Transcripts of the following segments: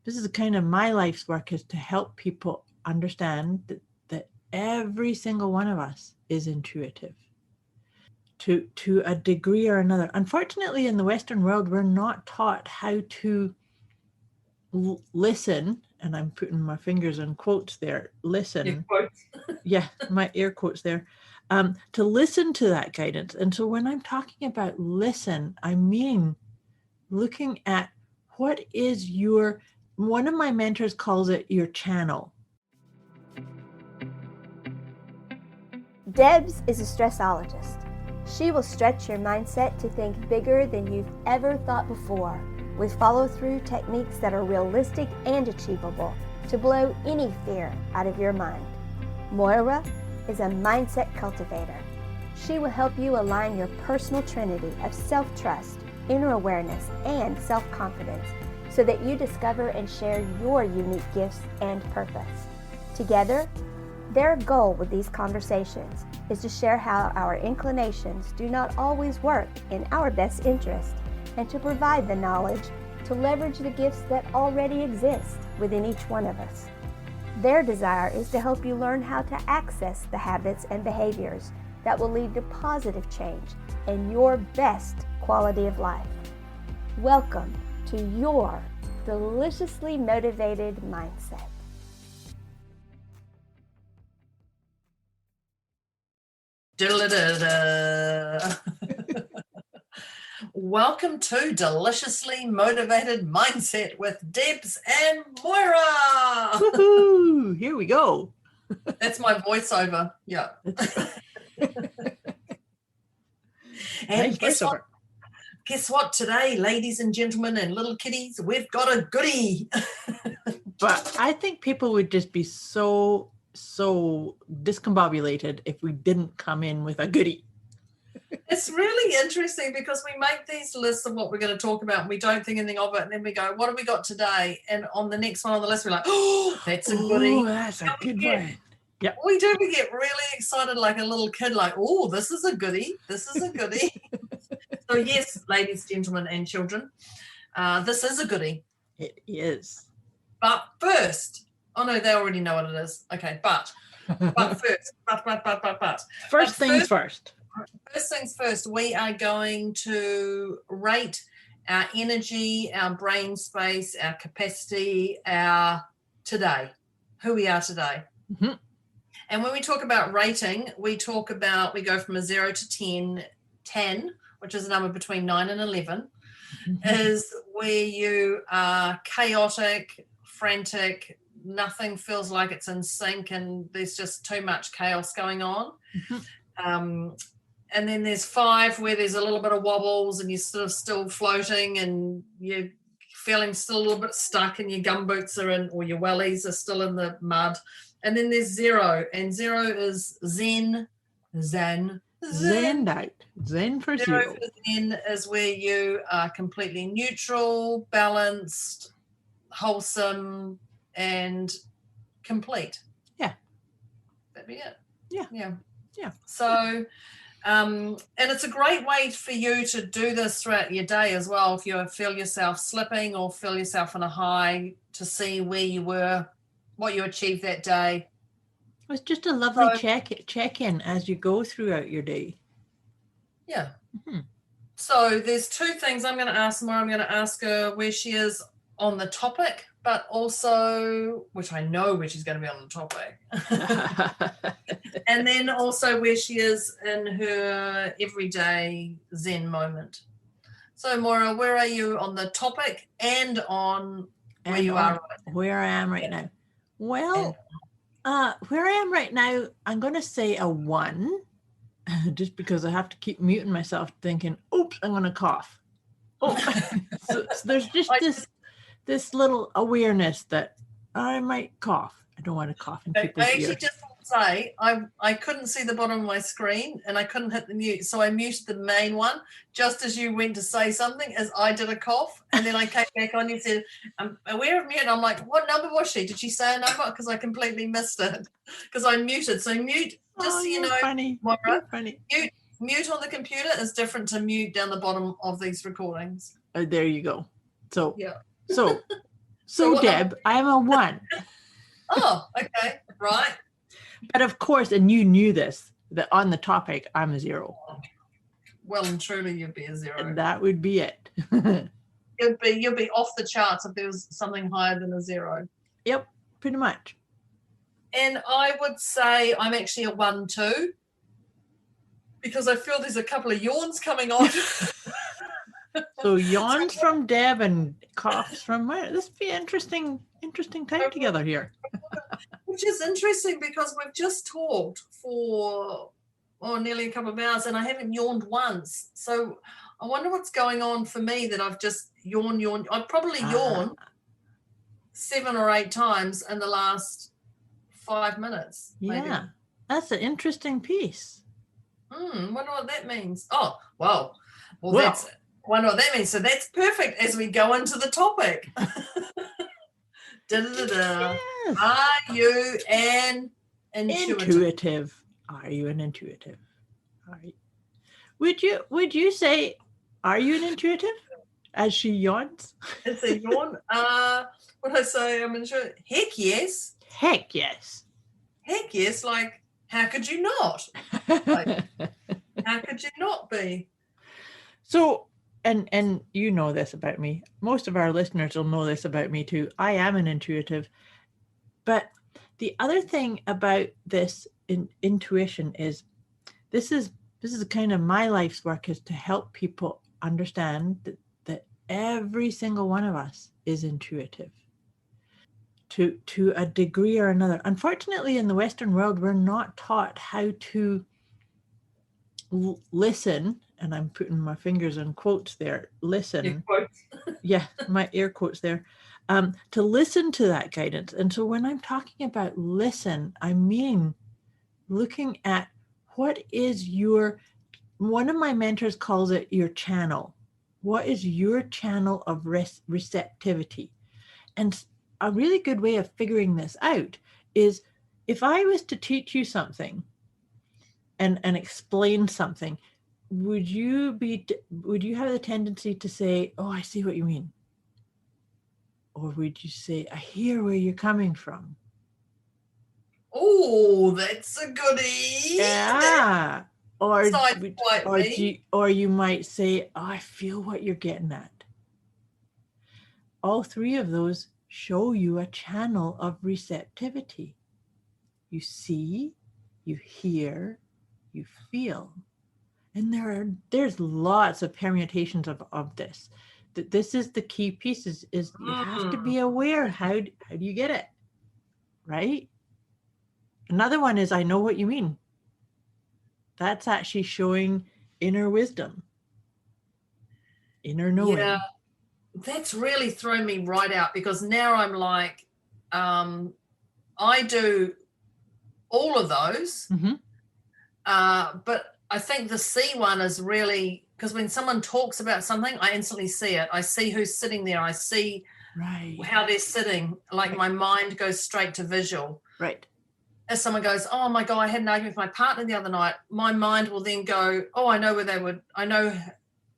this is kind of my life's work, is to help people understand that every single one of us is intuitive to a degree or another. Unfortunately, in the Western world, we're not taught how to listen, and I'm putting my fingers in quotes there, listen. Yeah, my air quotes there. To listen to that guidance. And so when I'm talking about listen, I mean looking at what is your, one of my mentors calls it your channel. Debz is a stressologist. She will stretch your mindset to think bigger than you've ever thought before, with follow-through techniques that are realistic and achievable to blow any fear out of your mind. Moira is a mindset cultivator. She will help you align your personal trinity of self-trust, inner awareness, and self-confidence so that you discover and share your unique gifts and purpose. Together, their goal with these conversations is to share how our inclinations do not always work in our best interest and to provide the knowledge to leverage the gifts that already exist within each one of us. Their desire is to help you learn how to access the habits and behaviors that will lead to positive change and your best quality of life. Welcome to your deliciously motivated mindset. Welcome to Deliciously Motivated Mindset with Debz and Moira. Woohoo! Here we go. That's my voiceover. Yeah. And nice guess what today, ladies and gentlemen and little kiddies, we've got a goodie. But I think people would just be so discombobulated if we didn't come in with a goodie. It's really interesting because we make these lists of what we're going to talk about and we don't think anything of it, and then we go, what have we got today? And on the next one on the list, we're like, oh, that's a goodie. Oh, that's a good one. Yeah, we do. We get really excited like a little kid, like, oh, this is a goodie. This is a goodie. So yes, ladies, gentlemen, and children, this is a goodie. It is. But first, oh no, they already know what it is. Okay, but first, but. First things first. First things first, we are going to rate our energy, our brain space, our capacity, our today, who we are today. Mm-hmm. And when we talk about rating, we go from a 0 to 10, which is a number between 9 and 11, is where you are chaotic, frantic, nothing feels like it's in sync and there's just too much chaos going on. And then there's 5 where there's a little bit of wobbles and you're sort of still floating and you're feeling still a little bit stuck and your gumboots are in, or your wellies are still in the mud. And then there's 0, and 0 is zen out. Zen for 0. Zen is where you are completely neutral, balanced, wholesome, and complete. Yeah. That'd be it. Yeah. So, and it's a great way for you to do this throughout your day as well. If you feel yourself slipping or feel yourself on a high, to see where you were, what you achieved that day. It's just a lovely check-in as you go throughout your day. Yeah. Mm-hmm. So there's 2 things I'm going to ask Moira. I'm going to ask her where she is on the topic, but also, which I know where she's going to be on the topic. And then also where she is in her everyday Zen moment. So Moira, where are you on the topic and on where you are right now? Where I am right now? Well, where I am right now, I'm going to say a 1, just because I have to keep muting myself thinking, oops, I'm going to cough. Oh, so there's just this little awareness that I might cough. I don't want to cough in people's ears. I actually just want to say, I couldn't see the bottom of my screen and I couldn't hit the mute, so I muted the main one just as you went to say something, as I did a cough, and then I came back on. You said, I'm aware of mute. I'm like, what number was she? Did she say a number? Because I completely missed it because I muted. So mute, just so you know, funny. Moira, funny. Mute on the computer is different to mute down the bottom of these recordings. There you go. So yeah. So what Deb, I'm a 1. Oh, okay, right. But of course, and you knew this, that on the topic, I'm a 0. Well and truly, you'd be a 0. And that would be it. You'd be off the charts if there was something higher than a 0. Yep, pretty much. And I would say I'm actually a 1 too, because I feel there's a couple of yawns coming on. So yawns from Deb and coughs from Moira. This would be an interesting time together here. Which is interesting because we've just talked for nearly a couple of hours and I haven't yawned once. So I wonder what's going on for me that I've just yawned. I've probably yawned 7 or 8 times in the last 5 minutes. Yeah, maybe. That's an interesting piece. Wonder what that means. Oh, wow. Well, that's wonder what that means. So that's perfect as we go into the topic. Yes. Are you an intuitive? Are you an intuitive? Would you say, are you an intuitive? As she yawns. It's a yawn. What I say, I'm intuitive. Heck yes. Heck yes. Heck yes. Like, how could you not? Like, how could you not be? So, and you know this about me. Most of our listeners will know this about me too. I am an intuitive. But the other thing about this intuition is this is kind of my life's work, is to help people understand that every single one of us is intuitive to a degree or another. Unfortunately, in the Western world, we're not taught how to listen, and I'm putting my fingers in quotes there, listen. Yeah, my air quotes there. To listen to that guidance. And so when I'm talking about listen, I mean looking at what is one of my mentors calls it your channel. What is your channel of receptivity? And a really good way of figuring this out is if I was to teach you something and explain something, would you have the tendency to say, oh, I see what you mean? Or would you say, I hear where you're coming from? Oh, that's a goodie. Yeah. Or you might say, oh, I feel what you're getting at. All 3 of those show you a channel of receptivity. You see, you hear, you feel. And there's lots of permutations of this. This is the key piece is you have to be aware. How do you get it? Right? Another one is I know what you mean. That's actually showing inner wisdom, inner knowing. Yeah, that's really thrown me right out because now I'm like, I do all of those, but I think the C one is really, because when someone talks about something, I instantly see it. I see who's sitting there. I see how they're sitting. Like my mind goes straight to visual. Right. If someone goes, oh my God, I had an argument with my partner the other night, my mind will then go, oh, I know I know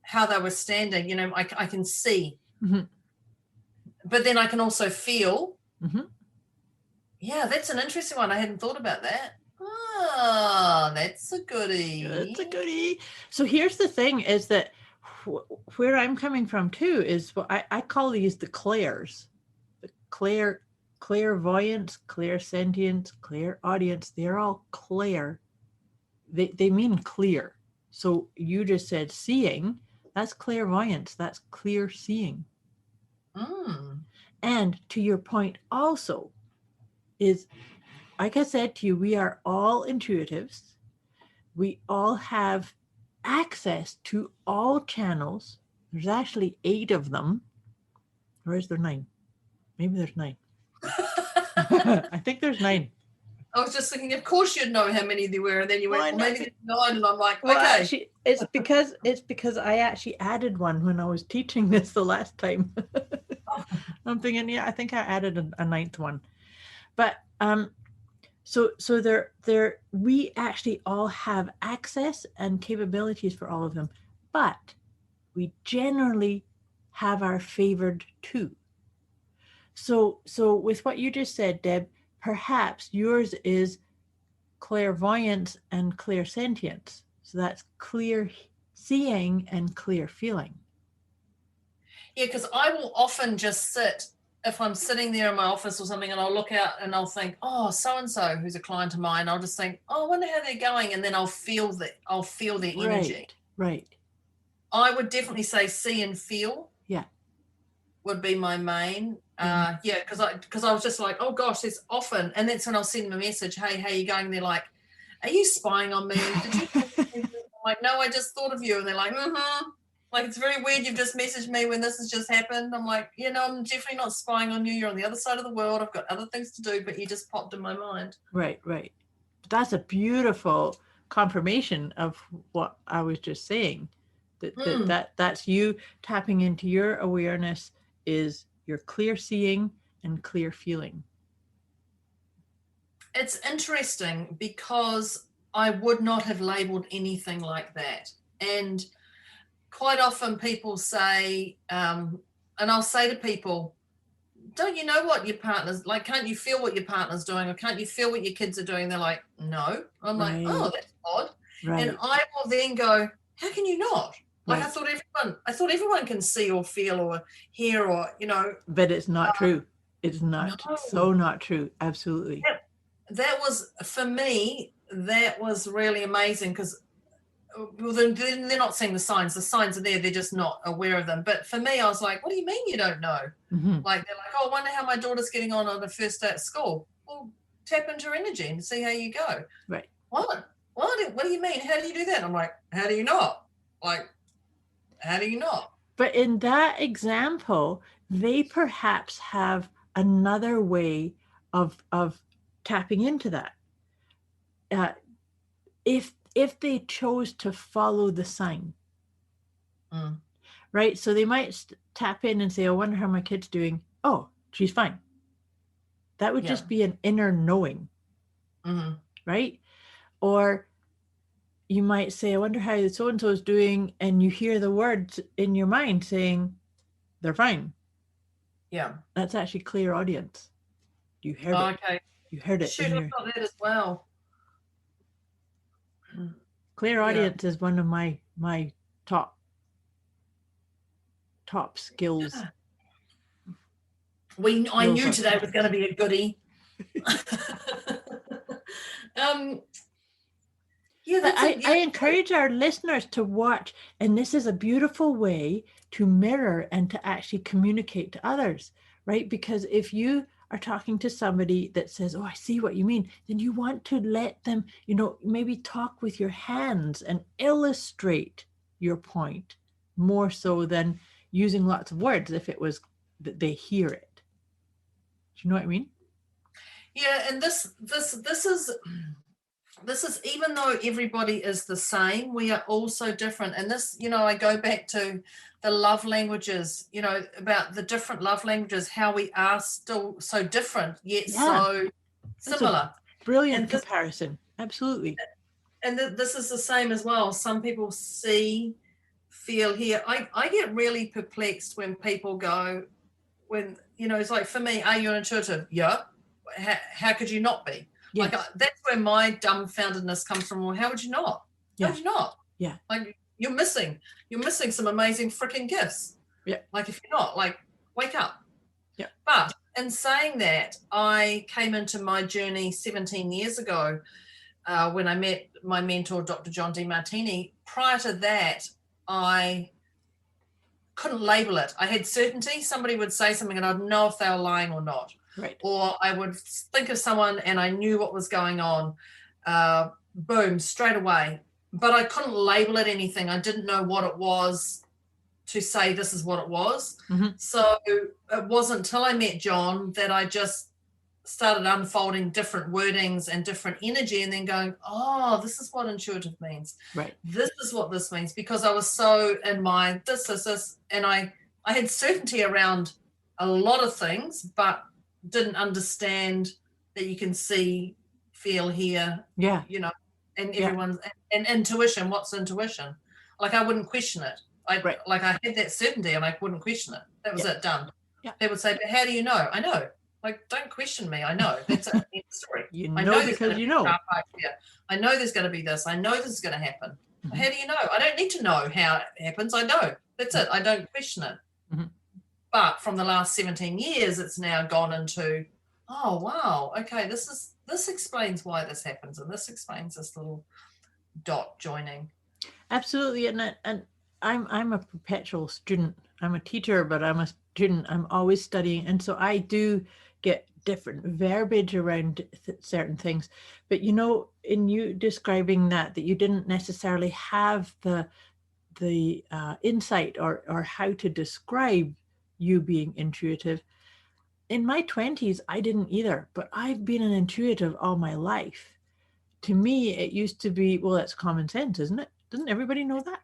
how they were standing. You know, I can see. But then I can also feel. Yeah, that's an interesting one. I hadn't thought about that. Oh, that's a goodie. That's a goodie. So here's the thing is that where I'm coming from too is what I call these the clairs. The clairvoyance, clairsentience, clairaudience, they're all clair. They mean clear. So you just said seeing, that's clairvoyance, that's clear seeing. And to your point also is, like I said to you, we are all intuitives. We all have access to all channels. There's actually 8 of them. Or is there 9? Maybe there's 9. I think there's 9. I was just thinking, of course you'd know how many there were, and then you went, well, maybe there's 9, and I'm like, okay. Actually, it's because I actually added one when I was teaching this the last time. I'm thinking, yeah, I think I added a 9th one. But so we actually all have access and capabilities for all of them, but we generally have our favored 2. So with what you just said, Deb, perhaps yours is clairvoyance and clairsentience. So that's clear seeing and clear feeling. Yeah, because I will often just sit, if I'm sitting there in my office or something, and I'll look out and I'll think, oh, so and so who's a client of mine. I'll just think, oh, I wonder how they're going, and then I'll feel their energy. Right. I would definitely say see and feel. Yeah. Would be my main. Because I was just like, oh gosh, there's often, and that's when I'll send them a message, hey, how you going? And they're like, are you spying on me? Did you? I'm like, no, I just thought of you. And they're like, like, it's very weird you've just messaged me when this has just happened. I'm like, I'm definitely not spying on you. You're on the other side of the world. I've got other things to do, but you just popped in my mind. Right. But that's a beautiful confirmation of what I was just saying. That's you tapping into your awareness is your clear seeing and clear feeling. It's interesting because I would not have labeled anything like that. And quite often people say, and I'll say to people, don't you know what your partner's like? Can't you feel what your partner's doing, or can't you feel what your kids are doing? They're like, no. I'm like, oh, that's odd. Right. And I will then go, how can you not? Like, right. I thought everyone can see or feel or hear or, But it's not true. It's not. No. So not true. Absolutely. That was, for me, that was really amazing because they're not seeing the signs. The signs are there. They're just not aware of them. But for me, I was like, what do you mean you don't know? Mm-hmm. Like, they're like, oh, I wonder how my daughter's getting on the first day at school. Well, tap into her energy and see how you go. Right. What do you mean? How do you do that? I'm like, how do you not? Like, how do you not? But in that example, they perhaps have another way of tapping into that. If they chose to follow the sign, right? So they might tap in and say, I wonder how my kid's doing. Oh, she's fine. That would just be an inner knowing, right? Or you might say, I wonder how so-and-so is doing, and you hear the words in your mind saying, they're fine. Yeah. That's actually clear audience. You heard it. Okay. You heard it. Should have got that as well. Clear audience is one of my top skills. I knew today was going to be a goodie. I encourage our listeners to watch, and this is a beautiful way to mirror and to actually communicate to others, right? Because if you are talking to somebody that says, oh, I see what you mean, then you want to let them, maybe talk with your hands and illustrate your point more so than using lots of words if it was that they hear it. Do you know what I mean? Yeah, and this is, even though everybody is the same, we are all so different. And this, I go back to the love languages, about the different love languages, how we are still so different, yet so similar. Brilliant comparison. Absolutely. And this is the same as well. Some people see, feel, hear. I get really perplexed when people go, it's like, for me, are you an intuitive? Yeah. How could you not be? Yes. Like, that's where my dumbfoundedness comes from. Well, how would you not? How would you not? Yeah. Like, you're missing some amazing freaking gifts. Yeah. Like, if you're not, like, wake up. Yeah. But in saying that, I came into my journey 17 years ago when I met my mentor, Dr. John DeMartini. Prior to that, I couldn't label it. I had certainty. Somebody would say something and I'd know if they were lying or not. Right. Or I would think of someone and I knew what was going on. Boom, straight away. But I couldn't label it anything. I didn't know what it was to say this is what it was. Mm-hmm. So it wasn't until I met John that I just started unfolding different wordings and different energy and then going, oh, this is what intuitive means. Right. This is what this means, because I was so in my this, and I had certainty around a lot of things, but didn't understand that you can see, feel, hear, and everyone's and intuition. What's intuition? Like, I wouldn't question it. I had that certainty and I wouldn't question it. That was it, done. Yeah. They would say, but how do you know? I know. Like, don't question me. I know. That's a story. You I know there's because gonna you be a know. car park here. I know there's going to be this. I know this is going to happen. Mhm. How do you know? I don't need to know how it happens. I know. That's it. I don't question it. Mhm. But from the last 17 years, it's now gone into, oh, wow, okay, this explains why this happens, and this explains this little dot joining. Absolutely, and I'm a perpetual student. I'm a teacher, but I'm a student. I'm always studying, and so I do get different verbiage around certain things. But you know, in you describing that you didn't necessarily have the insight or how to describe you being intuitive. In my 20s, I didn't either, but I've been an intuitive all my life. To me, it used to be, well, that's common sense, isn't it? Doesn't everybody know that?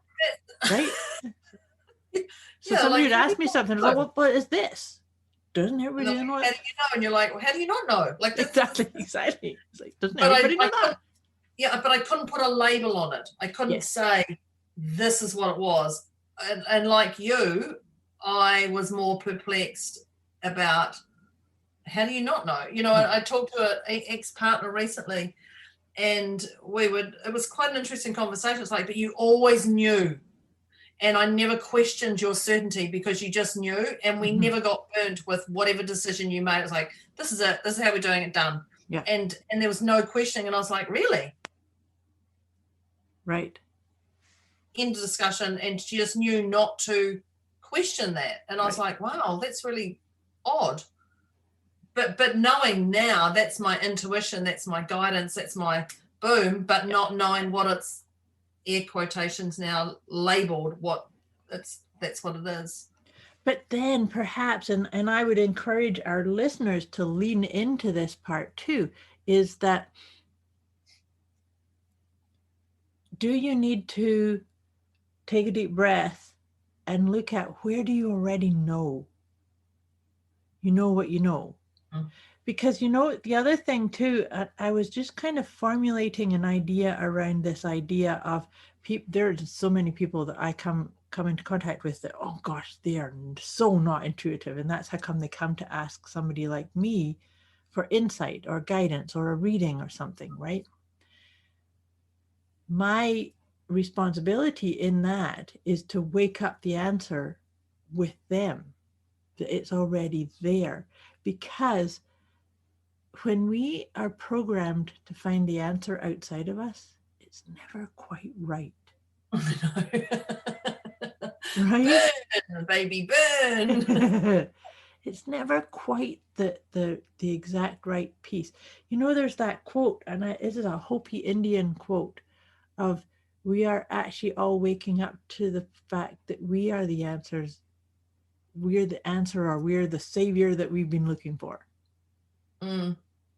Right? So Yeah, somebody like, would how do ask me you something, I was know? like, well, what is this? Doesn't And everybody they're know like, how it? do you know? And you're like, well, how do you not know? Like, that's, Exactly. It's like, doesn't but everybody know I that? couldn't, yeah, but I couldn't put a label on it. I couldn't Yes. say this is what it was. And like you, I was more perplexed about how do you not know? You know, I talked to an ex-partner recently, and it was quite an interesting conversation. It's like, but you always knew, and I never questioned your certainty because you just knew, and we Mhm. never got burnt with whatever decision you made. It was like, this is it, this is how we're doing it, done. Yeah. And there was no questioning, and I was like, really? Right. End of discussion, and she just knew not to question that. And I was Right. like, wow, that's really odd. But knowing now, that's my intuition, that's my guidance, that's my boom, but not knowing what it's, air quotations now, labeled, that's what it is. But then perhaps, and I would encourage our listeners to lean into this part too, is that do you need to take a deep breath and look at where do you already know? You know what you know. Mm. Because you know, the other thing too, I was just kind of formulating an idea around this idea of people. There's so many people that I come into contact with that, oh gosh, they are so not intuitive. And that's how come they come to ask somebody like me for insight or guidance or a reading or something, right? My responsibility in that is to wake up the answer with them, that it's already there. Because when we are programmed to find the answer outside of us, it's never quite right. Right? Burn, baby, burn. It's never quite the exact right piece. You know, there's that quote, and this is a Hopi Indian quote of, we are actually all waking up to the fact that we are the answers. We're the answer, or we're the savior that we've been looking for. Mm.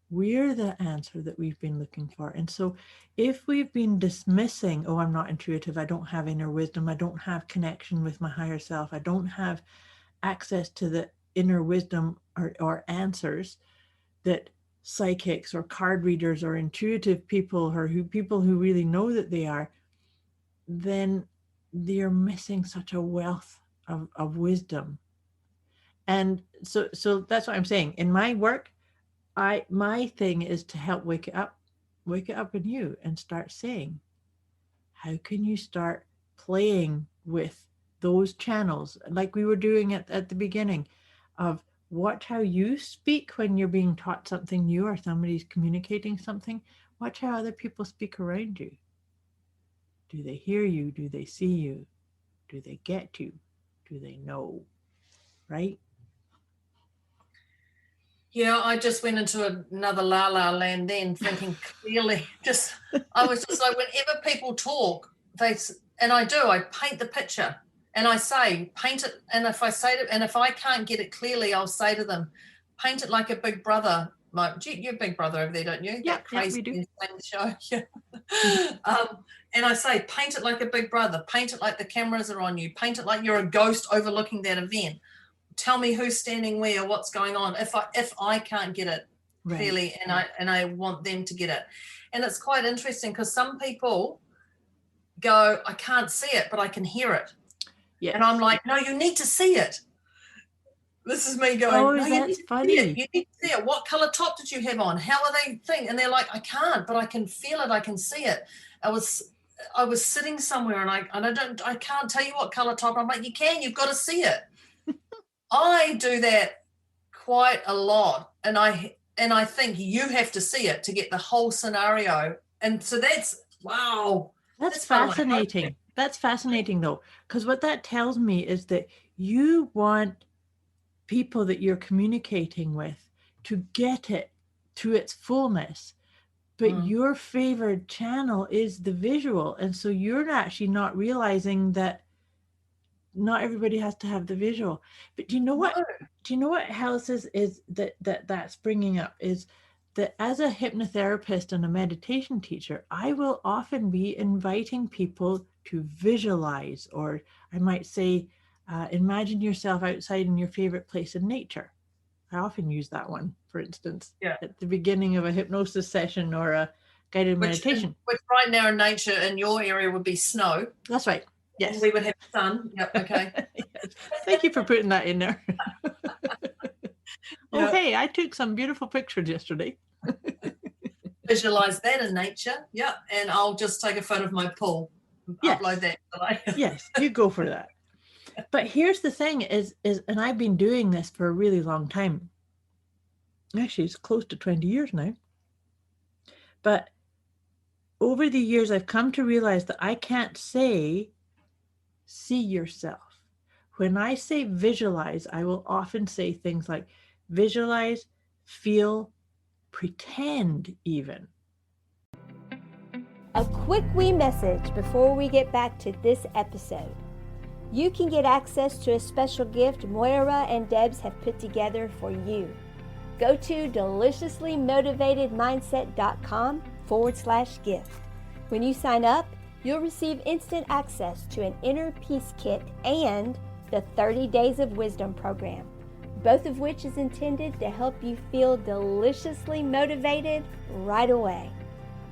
We're the answer that we've been looking for. And so if we've been dismissing, oh, I'm not intuitive, I don't have inner wisdom, I don't have connection with my higher self, I don't have access to the inner wisdom or answers that psychics or card readers or intuitive people or people who really know that they are, then they're missing such a wealth of wisdom. And so that's what I'm saying. In my work, my thing is to help wake it up in you and start saying, how can you start playing with those channels like we were doing at the beginning of watch how you speak when you're being taught something new or somebody's communicating something. Watch how other people speak around you. Do they hear you? Do they see you? Do they get you? Do they know? Right? Yeah, I just went into another la la land then, thinking clearly. I was just like, whenever people talk, I paint the picture, and I say, paint it. And if I can't get it clearly, I'll say to them, paint it like a big brother. You're a big brother over there, don't you? Yeah, That crazy we do. show. Yeah. And I say, paint it like a big brother. Paint it like the cameras are on you. Paint it like you're a ghost overlooking that event. Tell me who's standing where, what's going on. If I can't get it clearly, right, and I want them to get it. And it's quite interesting because some people go, I can't see it, but I can hear it. Yes. And I'm like, no, you need to see it. This is me going, Oh, no, you need that's to see funny. it. You need to see it. What color top did you have on? How are they thing? And they're like, I can't, but I can feel it. I can see it. I was sitting somewhere and I can't tell you what color top. I'm like, you can, you've got to see it. I do that quite a lot. And I think you have to see it to get the whole scenario. And so wow. That's fascinating. That's fascinating though, because what that tells me is that you want people that you're communicating with to get it to its fullness, but your favored channel is the visual, and so you're actually not realizing that not everybody has to have the visual. But do you know what? Do you know what else is that's bringing up is that as a hypnotherapist and a meditation teacher, I will often be inviting people to visualize, or I might say, imagine yourself outside in your favorite place in nature. I often use that one, for instance, at the beginning of a hypnosis session or a guided meditation. Which right now in nature in your area would be snow. That's right. Yes. And we would have sun. Yep. Okay. Yes. Thank you for putting that in there. Oh, hey, I took some beautiful pictures yesterday. Visualize that in nature. Yeah. And I'll just take a photo of my pool. Upload that today. Yes, you go for that. But here's the thing is, and I've been doing this for a really long time. Actually, it's close to 20 years now. But over the years, I've come to realize that I can't say, see yourself. When I say visualize, I will often say things like visualize, feel, pretend even. A quick wee message before we get back to this episode. You can get access to a special gift Moira and Debz have put together for you. Go to deliciouslymotivatedmindset.com/gift. When you sign up, you'll receive instant access to an inner peace kit and the 30 Days of Wisdom program, both of which is intended to help you feel deliciously motivated right away.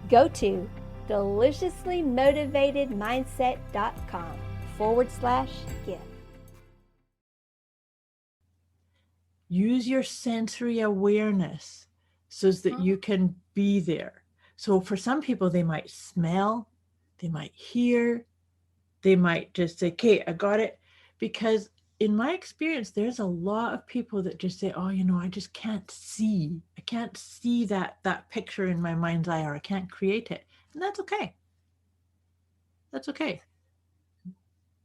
Go to deliciouslymotivatedmindset.com/gift. Use your sensory awareness so that you can be there. So for some people, they might smell, they might hear, they might just say, okay, I got it. Because in my experience, there's a lot of people that just say, oh, I just can't see. I can't see that picture in my mind's eye, or I can't create it. And that's okay. That's okay.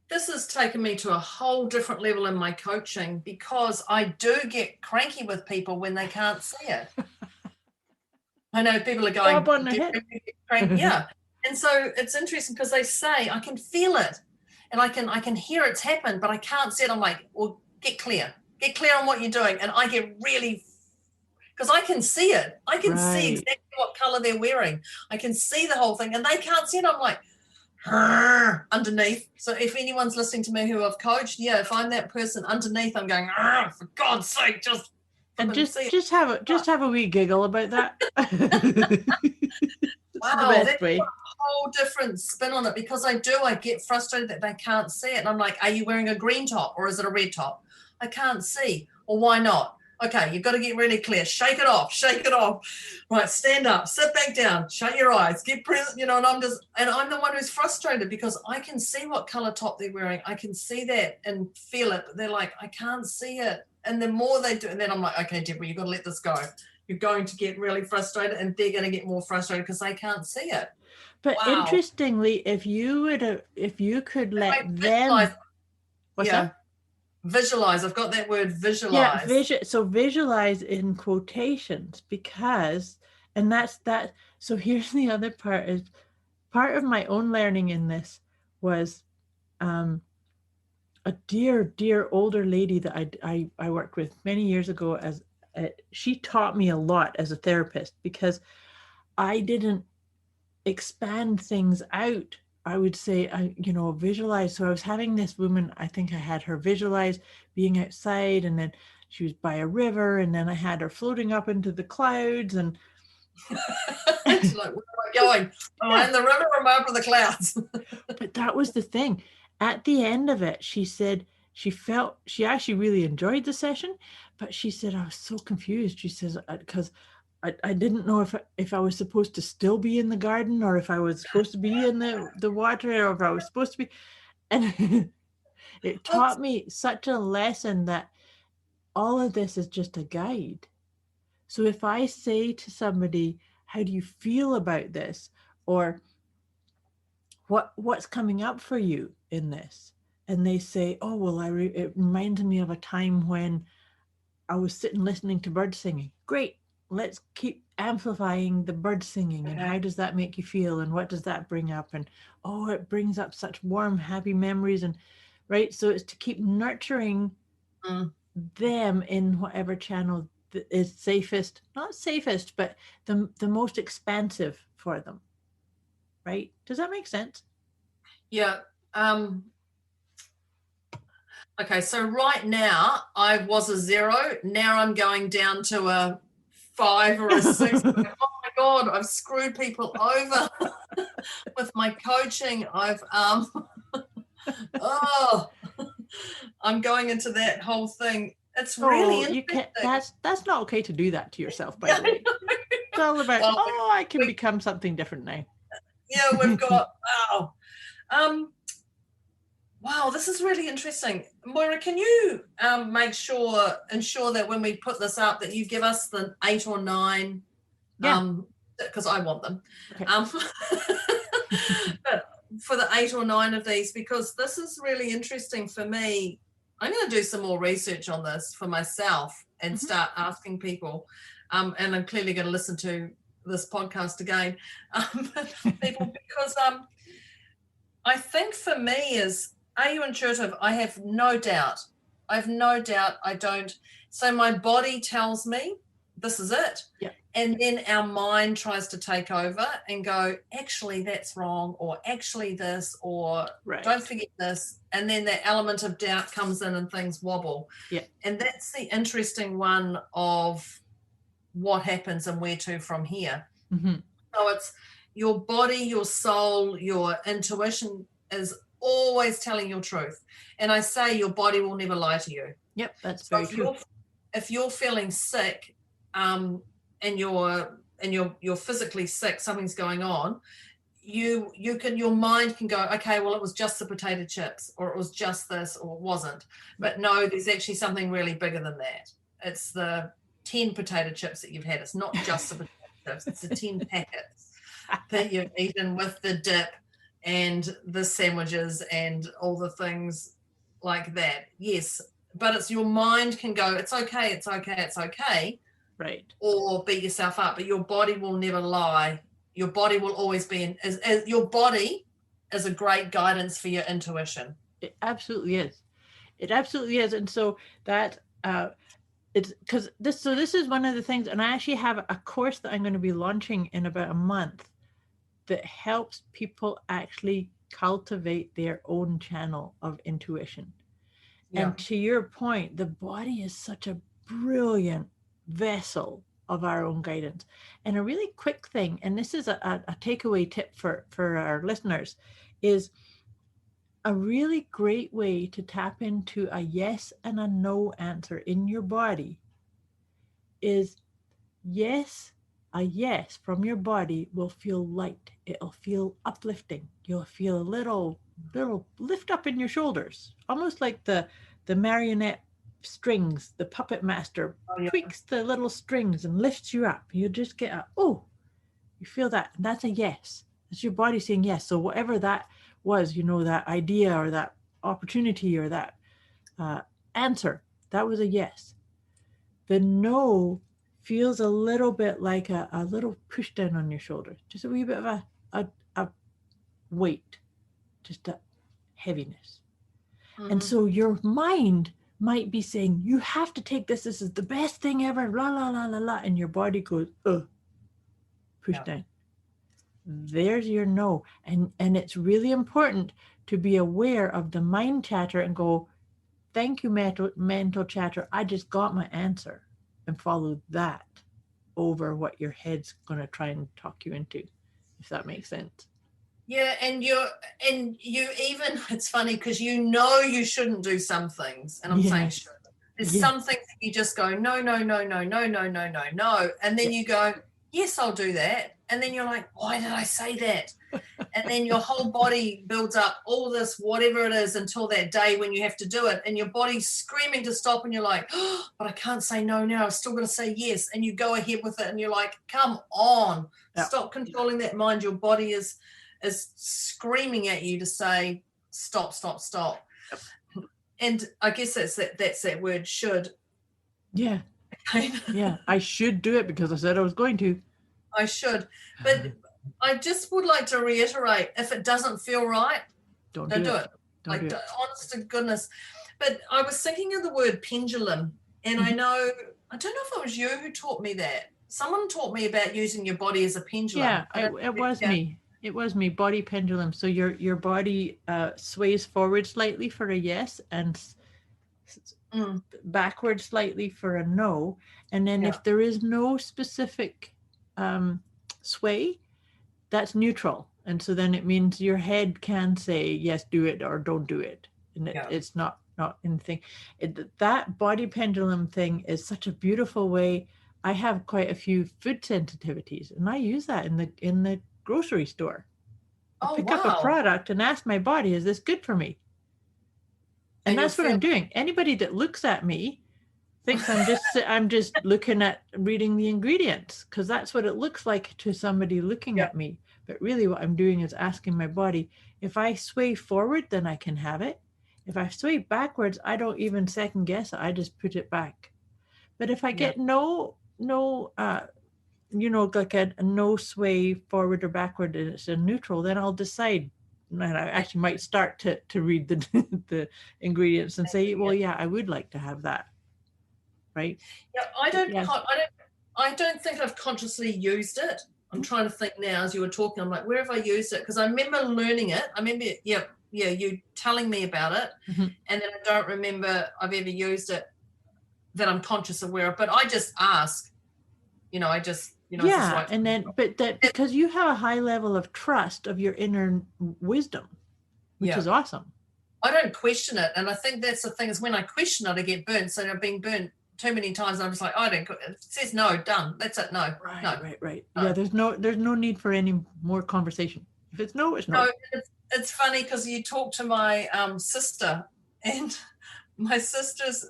This has taken me to a whole different level in my coaching, because I do get cranky with people when they can't see it. I know people are going, Bob on the head. Yeah. And so it's interesting because they say, I can feel it and I can hear it's happened, but I can't see it. I'm like, well, get clear on what you're doing. And I get really, because I can see it. I can see exactly what color they're wearing. I can see the whole thing, and they can't see it. I'm like, underneath. So if anyone's listening to me who I've coached, if I'm that person underneath, I'm going, for God's sake, just have a wee giggle about that. Wow, that's a whole different spin on it, because I get frustrated that they can't see it. And I'm like, are you wearing a green top or is it a red top? I can't see. Or why not? Okay, you've got to get really clear. Shake it off. Right, stand up, sit back down, shut your eyes, get present, and I'm the one who's frustrated because I can see what color top they're wearing. I can see that and feel it, but they're like, I can't see it. And the more they do, and then I'm like, okay, Deborah, you've got to let this go. You're going to get really frustrated, and they're going to get more frustrated because they can't see it. But interestingly, if you could let them, what's that? Visualize. I've got that word, visualize. Yeah, so visualize in quotations, because, and that's that. So here's the other part is part of my own learning in this was a dear older lady that I worked with many years ago. As she taught me a lot as a therapist, because I didn't expand things out. I would say, visualize. So I was having this woman, I think I had her visualize being outside, and then she was by a river, and then I had her floating up into the clouds. And it's like, where am I going? Oh, I'm in the river, or am I up in the clouds? But that was the thing. At the end of it, she said she actually really enjoyed the session, but she said, I was so confused. She says, because I didn't know if I was supposed to still be in the garden, or if I was supposed to be in the water, or if I was supposed to be. And it taught me such a lesson that all of this is just a guide. So if I say to somebody, how do you feel about this? Or what's coming up for you in this? And they say, oh, well, it reminds me of a time when I was sitting listening to birds singing. Great. Let's keep amplifying the bird singing. And how does that make you feel? And what does that bring up? And oh, it brings up such warm, happy memories. And right. So it's to keep nurturing them in whatever channel is safest, not safest, but the most expansive for them. Right? Does that make sense? Yeah. Okay, so right now I was a 0. Now I'm going down to a 5 or a 6. Oh my God, I've screwed people over with my coaching. I'm going into that whole thing. It's really interesting. You can't, that's not okay to do that to yourself, by the way. It's all about, I can become something different now. Yeah, we've got, wow, this is really interesting. Moira, can you ensure that when we put this up that you give us the 8 or 9? Yeah. Because I want them. Okay. But for the 8 or 9 of these, because this is really interesting for me. I'm going to do some more research on this for myself and start asking people. And I'm clearly going to listen to this podcast again, people, because I think for me is, are you intuitive? I have no doubt. I don't. So my body tells me this is it. Yeah. And then our mind tries to take over and go, actually, that's wrong, or actually this, or don't forget this. And then that element of doubt comes in and things wobble. Yeah. And that's the interesting one of what happens and where to from here. Mm-hmm. So it's your body, your soul, your intuition is always telling your truth. And I say your body will never lie to you. Yep, that's very true. If you're feeling sick, and you're physically sick, something's going on, your mind can go, okay, well, it was just the potato chips, or it was just this, or it wasn't. But no, there's actually something really bigger than that. It's the 10 potato chips that you've had. It's not just the potato chips, it's the 10 packets that you've eaten with the dip and the sandwiches and all the things like that. Yes, but it's your mind can go, it's okay, it's okay, it's okay. Right. Or beat yourself up, but your body will never lie. Your body will always be your body is a great guidance for your intuition. It absolutely is. It absolutely is. And so that it's because this is one of the things, and I actually have a course that I'm going to be launching in about a month that helps people actually cultivate their own channel of intuition. Yeah. And to your point, the body is such a brilliant vessel of our own guidance. And a really quick thing, and this is a takeaway tip for our listeners, is a really great way to tap into a yes and a no answer in your body is yes. A yes from your body will feel light. It'll feel uplifting. You'll feel a little lift up in your shoulders, almost like the marionette strings. The puppet master tweaks the little strings and lifts you up. You just get you feel that. And that's a yes. It's your body saying yes. So whatever that was, that idea or that opportunity or that answer, that was a yes. The no feels a little bit like a little push down on your shoulder, just a wee bit of a weight, just a heaviness. Mm-hmm. And so your mind might be saying, you have to take this is the best thing ever, la la la la la, and your body goes, push down. There's your no. And it's really important to be aware of the mind chatter and go, thank you, mental chatter, I just got my answer. And follow that over what your head's going to try and talk you into, if that makes sense. Yeah, and you even, it's funny because you shouldn't do some things, and I'm saying should. There's some things that you just go, no, no, no, no, no, no, no, no, no, and then you go, yes, I'll do that, and then you're like, why did I say that? And then your whole body builds up all this, whatever it is, until that day when you have to do it, and your body's screaming to stop, and you're like, oh, but I can't say no now. I've still got to say yes, and you go ahead with it, and you're like, come on, stop controlling that mind. Your body is screaming at you to say stop, stop, stop. And I guess that's that word should. Yeah. Yeah, I should do it because I said I was going to. I should, but I just would like to reiterate, if it doesn't feel right, don't do it. Don't do it. Honest to goodness. But I was thinking of the word pendulum, and I don't know if it was you who taught me that. Someone taught me about using your body as a pendulum. Yeah, it was me. It was me, body pendulum. So your body sways forward slightly for a yes and backward slightly for a no. And then if there is no specific sway, that's neutral. And so then it means your head can say, yes, do it, or don't do it. And it's not anything. That body pendulum thing is such a beautiful way. I have quite a few food sensitivities, and I use that in the grocery store. I pick up a product and ask my body, is this good for me? And that's what I'm doing. Anybody that looks at me thinks I'm just looking at reading the ingredients, because that's what it looks like to somebody looking at me. But really what I'm doing is asking my body, if I sway forward, then I can have it. If I sway backwards, I don't even second guess it. I just put it back. But if I get no like a no sway forward or backward, and it's a neutral, then I'll decide. And I actually might start to read the ingredients and say, well, yeah, I would like to have that. Right? Yeah, I don't think I've consciously used it. I'm trying to think now as you were talking. I'm like, where have I used it? Because I remember learning it. I remember, you telling me about it, and then I don't remember I've ever used it that I'm conscious aware of. But I just ask, right. And then, but that because you have a high level of trust of your inner wisdom, which is awesome. I don't question it, and I think that's the thing, is when I question it, I get burnt. So I've been burnt too many times. I'm just like, it says no, done. That's it. No, right. No. Yeah, there's no need for any more conversation. If it's no, it's no. No, it's funny because you talk to my sister, and my sister's.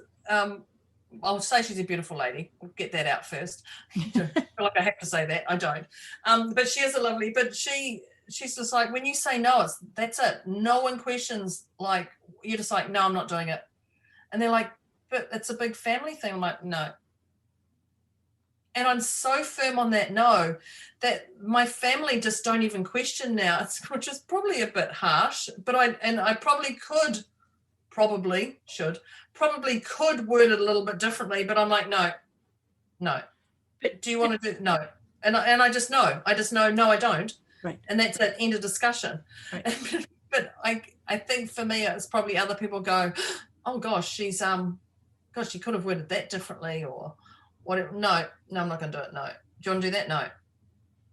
I'll say she's a beautiful lady. We'll get that out first. I feel like I have to say that. I don't. But she is a lovely. But she's just like, when you say no, that's it. No one questions. Like, you're just like, no, I'm not doing it. And they're like, but it's a big family thing. I'm like, no. And I'm so firm on that no, that my family just don't even question now, which is probably a bit harsh. But I probably could word it a little bit differently, but I'm like, no. But do you want to do no? And I just know. No, I don't. Right. And that's it. End of discussion. Right. But I think for me, it's probably other people go, oh gosh, she could have worded that differently, or whatever. No, I'm not going to do it. No. Do you want to do that? No.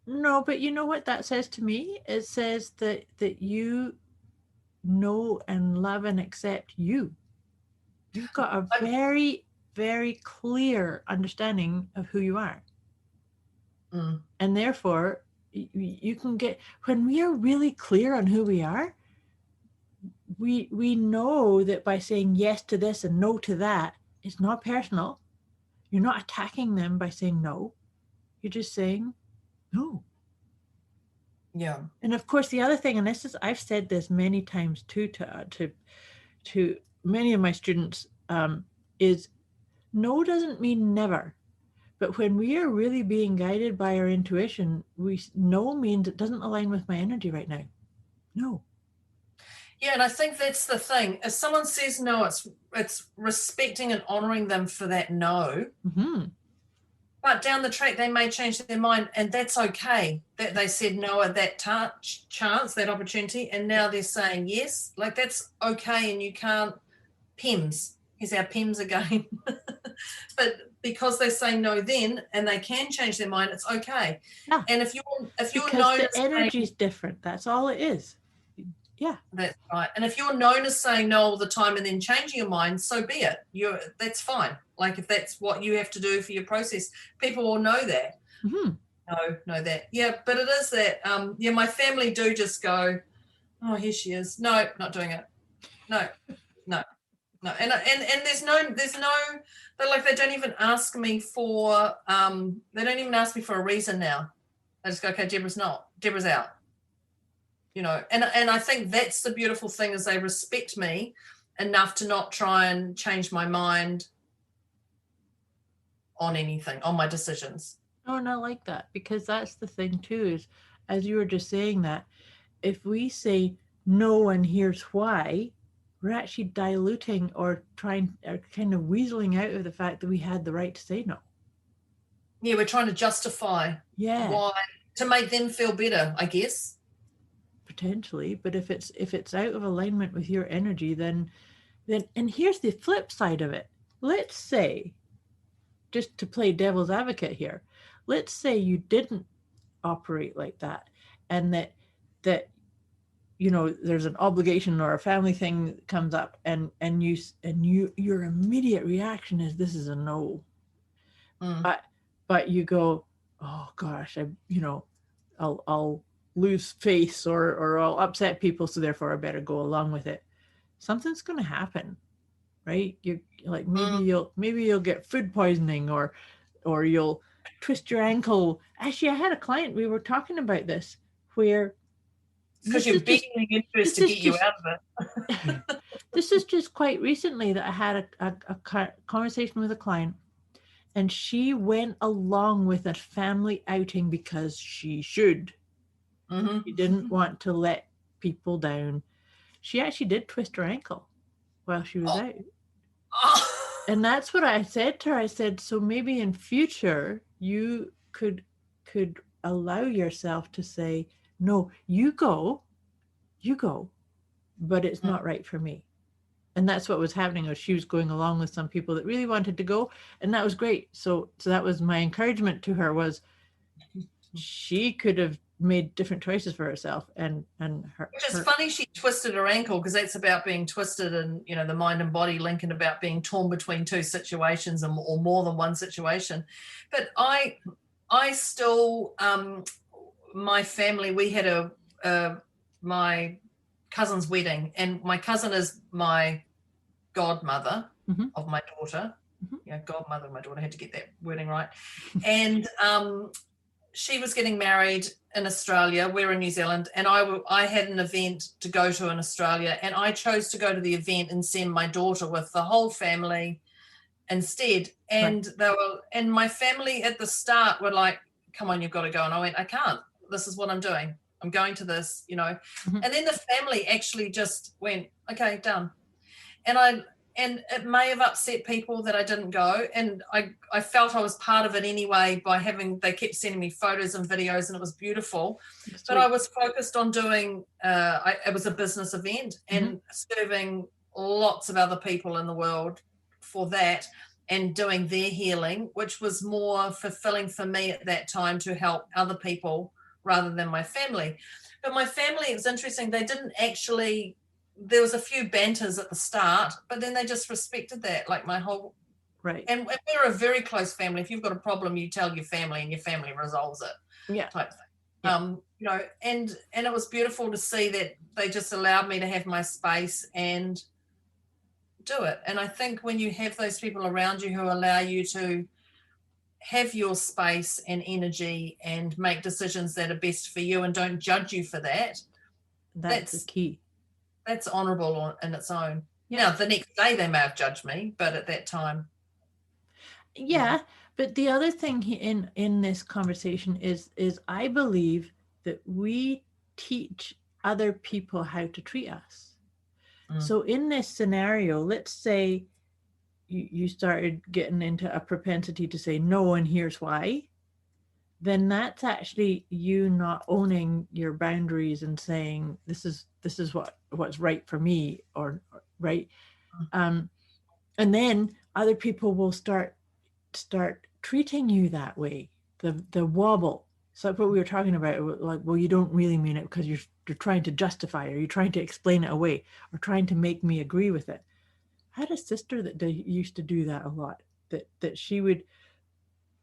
No, but you know what that says to me? It says that you know and love and accept you. You've got a very, very clear understanding of who you are. And therefore, you can get, when we are really clear on who we are, we know that by saying yes to this and no to that, it's not personal. You're not attacking them by saying no. You're just saying no. Yeah. And of course, the other thing, and this is, I've said this many times too to many of my students, is no doesn't mean never. But when we are really being guided by our intuition, no means it doesn't align with my energy right now. No. Yeah, and I think that's the thing. If someone says no, it's respecting and honoring them for that no. Mm-hmm. But down the track, they may change their mind, and that's okay that they said no at that chance, that opportunity, and now they're saying yes. Like, that's okay, and you can't PIMS. Here's our PIMS again. but because they say no then and they can change their mind, it's okay. Yeah. And if you're Because known the as saying, energy's different. That's all it is. Yeah. that's right. And if you're known as saying no all the time and then changing your mind, so be it. That's fine. Like if that's what you have to do for your process, people will know that. Mm-hmm. Know that. Yeah, but it is that. Yeah, my family do just go, oh, here she is. No, not doing it. No. And there's no. They're like, they don't even ask me for. They don't even ask me for a reason now. They just go, okay, Deborah's out. You know, and I think that's the beautiful thing, is they respect me enough to not try and change my mind on anything, on my decisions. Oh, and I like that, because that's the thing too, is as you were just saying that, if we say no and here's why, we're actually diluting or kind of weaseling out of the fact that we had the right to say no. Yeah, we're trying to justify why, to make them feel better, I guess. Potentially, but if it's out of alignment with your energy, then and here's the flip side of it. Let's say, just to play devil's advocate here, let's say you didn't operate like that, and that you know, there's an obligation or a family thing that comes up, and your immediate reaction is, this is a no. But you go, oh gosh, I'll lose face or I'll upset people, so therefore I better go along with it. Something's going to happen, right? You like, maybe you'll get food poisoning, or you'll twist your ankle. Actually, I had a client, we were talking about this, where because you're beating the interest to get you out of it. This is just quite recently that I had a conversation with a client, and she went along with a family outing because she should. Mm-hmm. She didn't want to let people down. She actually did twist her ankle while she was out. And that's what I said to her. I said, so maybe in future you could allow yourself to say, no, you go, but it's not right for me. And that's what was happening. Was she was going along with some people that really wanted to go, and that was great. So that was my encouragement to her, was she could have made different choices for herself, and her. Which is funny, she twisted her ankle, because that's about being twisted, and you know, the mind and body link, and about being torn between two situations or more than one situation. But I still, my family, we had my cousin's wedding, and my cousin is my godmother of my daughter. Yeah, godmother of my daughter, I had to get that wording right. And she was getting married in Australia. We're in New Zealand, and I had an event to go to in Australia, and I chose to go to the event and send my daughter with the whole family instead. And and my family at the start were like, come on, you've got to go. And I went, I can't. This is what I'm doing. I'm going to this, you know. And then the family actually just went, okay, done. And it may have upset people that I didn't go. And I felt I was part of it anyway by they kept sending me photos and videos, and it was beautiful. But I was focused on doing, it was a business event and serving lots of other people in the world for that, and doing their healing, which was more fulfilling for me at that time, to help other people rather than my family. But my family, it was interesting, they didn't actually, there was a few banters at the start, but then they just respected that, like my whole, and we're a very close family. If you've got a problem, you tell your family and your family resolves it, type thing. You know, and it was beautiful to see that they just allowed me to have my space and do it. And I think when you have those people around you who allow you to have your space and energy and make decisions that are best for you and don't judge you for that, that's the key. That's honorable in its own. Now, the next day they may have judged me, but at that time. Yeah. But the other thing in this conversation is I believe that we teach other people how to treat us. So in this scenario, let's say you started getting into a propensity to say no, and here's why, then that's actually you not owning your boundaries and saying this is what's right for me, or right. And then other people will start treating you that way. The wobble. So that's what we were talking about. Like, well, you don't really mean it because you're trying to justify, or you're trying to explain it away, or trying to make me agree with it. I had a sister that used to do that a lot. That she would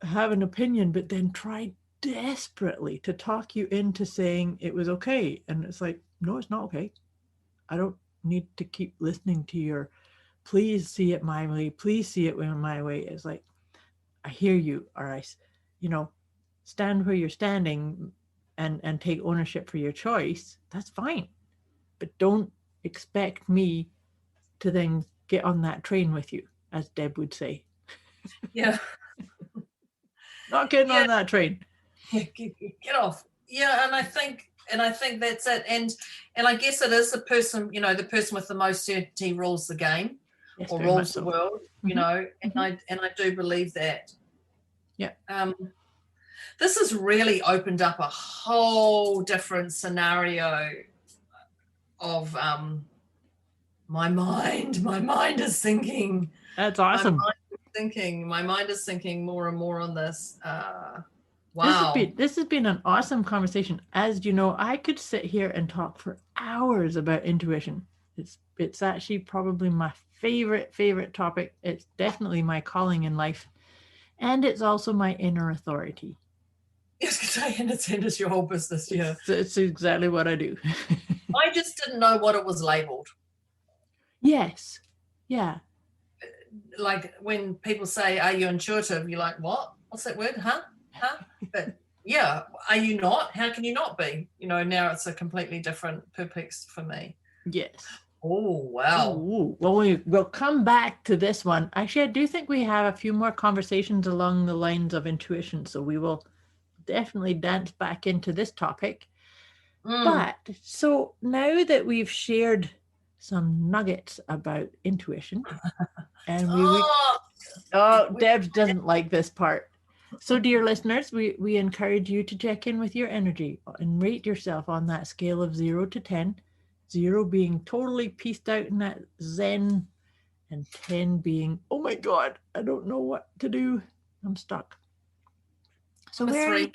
have an opinion, but then try desperately to talk you into saying it was okay. And it's like, no, it's not okay. I don't need to keep listening to your, please see it my way. Please see it my way. It's like, I hear you. All right. Stand where you're standing and take ownership for your choice. That's fine. But don't expect me to then get on that train with you, as Deb would say. Yeah. Not getting on that train. Get off. Yeah, and I think that's it. And I guess it is the person, the person with the most certainty rules the game, Yes, or very rules much the so. world, and I do believe that. Yeah. This has really opened up a whole different scenario of my mind is thinking. That's awesome. My mind is thinking more and more on this. Wow. This has been an awesome conversation. As you know, I could sit here and talk for hours about intuition. It's actually probably my favorite topic. It's definitely my calling in life. And it's also my inner authority. Yes, and it's your whole business, yeah. It's exactly what I do. I just didn't know what it was labeled. Yes. Yeah. Like when people say, are you intuitive? You're like, what? What's that word? Huh? But yeah, are you not? How can you not be? Now it's a completely different purpose for me. Yes. Oh, wow. Ooh. Well, we'll come back to this one. Actually, I do think we have a few more conversations along the lines of intuition, so we will definitely dance back into this topic. But so now that we've shared some nuggets about intuition, and Debz doesn't like this part. So, dear listeners, we encourage you to check in with your energy and rate yourself on that scale of 0 to 10. 0 being totally pieced out in that zen, and 10 being, oh my God, I don't know what to do. I'm stuck. So I'm a 3.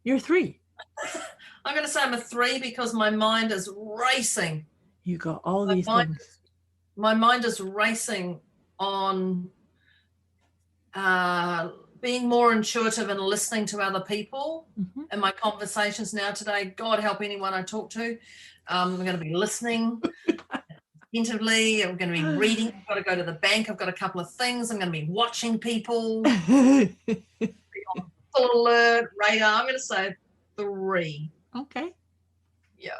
You're 3. I'm going to say I'm a 3 because my mind is racing. You got all these things. My mind is racing on being more intuitive and listening to other people in my conversations now today. God help anyone I talk to. I'm going to be listening attentively. I'm going to be reading. I've got to go to the bank. I've got a couple of things. I'm going to be watching people. Be on full alert, radar. I'm going to say 3. Okay. Yeah.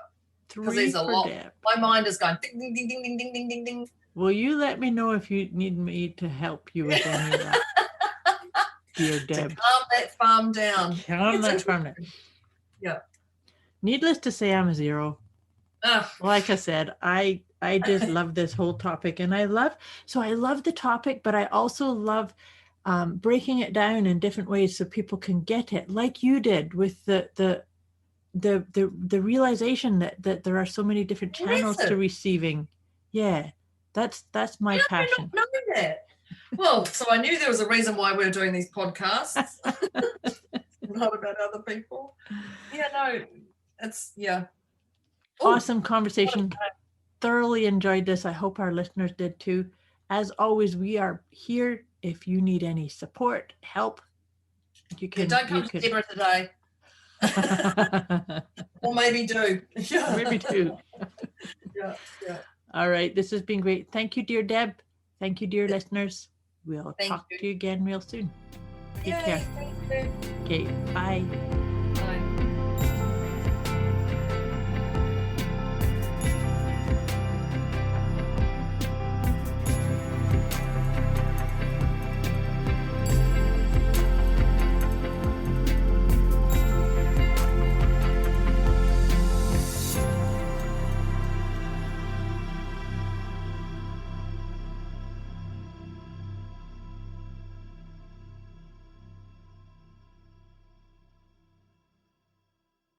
3 because there's a lot. Deb. My mind is going ding, ding, ding, ding, ding, ding, ding, ding, ding. Will you let me know if you need me to help you with any of that? Dear Deb. To calm that farm down. Calm that farm down. Yeah. Needless to say, I'm a 0. Like I said, I just love this whole topic, and I love the topic, but I also love breaking it down in different ways so people can get it, like you did with the realization that there are so many different channels to receiving. Yeah, that's my passion. I did not know that. Well, so I knew there was a reason why we were doing these podcasts. Not about other people. Yeah, no, it's Awesome conversation. Thoroughly enjoyed this. I hope our listeners did too. As always, we are here if you need any support, help. You can. Don't come to Deborah today. Or maybe do. Yeah. Maybe do. Yeah. All right. This has been great. Thank you, dear Deb. Thank you, dear listeners. We'll talk to you again real soon. Take care. Thank you. Okay. Bye.